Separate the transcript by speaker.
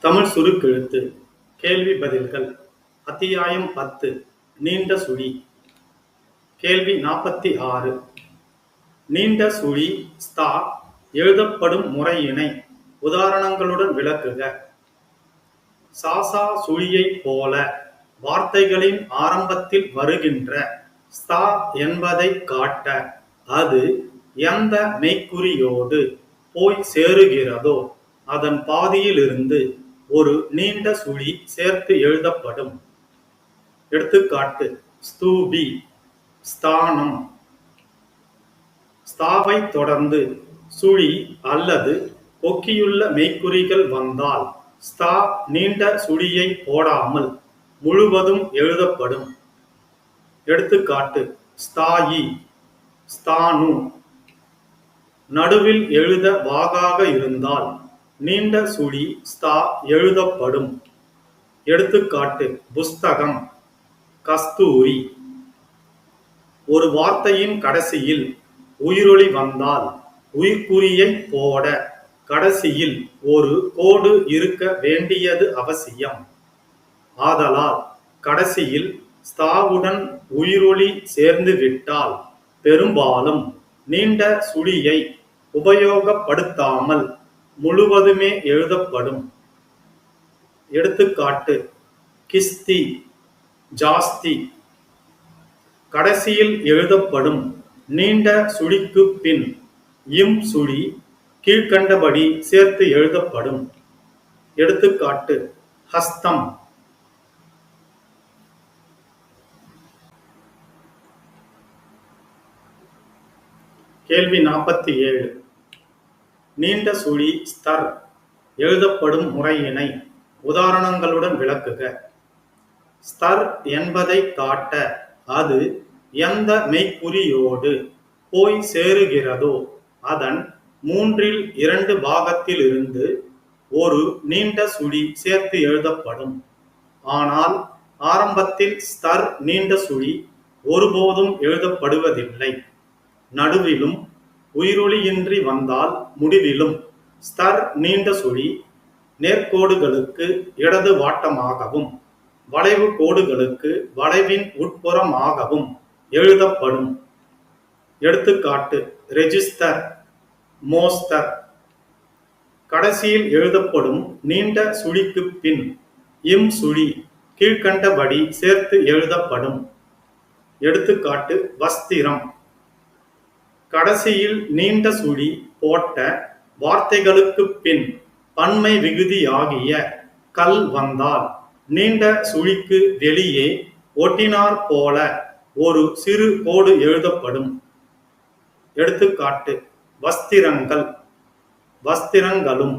Speaker 1: தமிழ் சுருக்கெழுத்து. கேள்வி பதில்கள். அத்தியாயம் 10 நீண்ட சுழி. கேள்வி 46. நீண்ட சுழி ஸ்தா எழுதப்படும் முறையினை உதாரணங்களுடன் விளக்குக. சாசா சுழியைப் போல வார்த்தைகளின் ஆரம்பத்தில் வருகின்ற ஸ்தா என்பதை காட்ட அது எந்த மெய்க்குறியோடு போய் சேருகிறதோ அதன் பாதியிலிருந்து ஒரு நீண்ட சுழி சேர்த்து எழுதப்படும். எடுத்துக்காட்டு: ஸ்தூபி, ஸ்தானம். ஸ்தாவை தொடர்ந்து சுழி அல்லது கொக்கியுள்ள மெய்க்குறிகள் வந்தால் ஸ்தா நீண்ட சுழியை போடாமல் முழுவதும் எழுதப்படும். எடுத்துக்காட்டு: ஸ்தாயி, ஸ்தானு. நடுவில் எழுத வாகாக இருந்தால் நீண்ட சுழி ஸ்தா எழுதப்படும். எடுத்துக்காட்டு: புஸ்தகம், கஸ்தூரி. ஒரு வார்த்தையின் கடைசியில் உயிரொலி வந்தால் உயிர்க்குறியை போட கடைசியில் ஒரு கோடு இருக்க வேண்டியது அவசியம். ஆதலால் கடைசியில் ஸ்தாவுடன் உயிரொலி சேர்ந்துவிட்டால் பெரும்பாலும் நீண்ட சுழியை உபயோகப்படுத்தாமல் முழுவதுமே எழுதப்படும். எடுத்துக்காட்டு: கிஸ்தி, ஜாஸ்தி. கடைசியில் எழுதப்படும் நீண்ட சுழிக்கு பின் இம் சுழி கீழ்க்கண்டபடி சேர்த்து எழுதப்படும். எடுத்துக்காட்டு: ஹஸ்தம். கேள்வி 47. நீண்ட சுழி ஸ்தர் எழுதப்படும் முறையினை உதாரணங்களுடன் விளக்குக. ஸ்தர் என்பதை காட்ட அது எந்த மெய்க்குறியோடு போய் சேருகிறதோ அதன் 2/3 பாகத்திலிருந்து ஒரு நீண்ட சுழி சேர்த்து எழுதப்படும். ஆனால் ஆரம்பத்தில் ஸ்தர் நீண்ட சுழி ஒருபோதும் எழுதப்படுவதில்லை. நடுவிலும் உயிரொலியின்றி வந்தால் முடிவிலும் ஸ்தர் நீண்ட சுழி நேர்கோடுகளுக்கு இடது வாட்டமாகவும் வளைவு கோடுகளுக்கு வளைவின் உட்புறமாகவும் எழுதப்படும். எடுத்துக்காட்டு: ரெஜிஸ்டர், மோஸ்தர். கடைசியில் எழுதப்படும் நீண்ட சுழிக்கு பின் இம் சுழி கீழ்க்கண்டபடி சேர்த்து எழுதப்படும். எடுத்துக்காட்டு: வஸ்திரம். கடைசியில் நீண்ட சுழி போட்ட வார்த்தைகளுக்கு பின் பன்மை விகுதியாகிய கல் வந்தால் நீண்ட சுழிக்கு வெளியே ஒட்டினார் போல ஒரு சிறு கோடு எழுதப்படும். எடுத்துக்காட்டு: வஸ்திரங்கள், வஸ்திரங்களும்.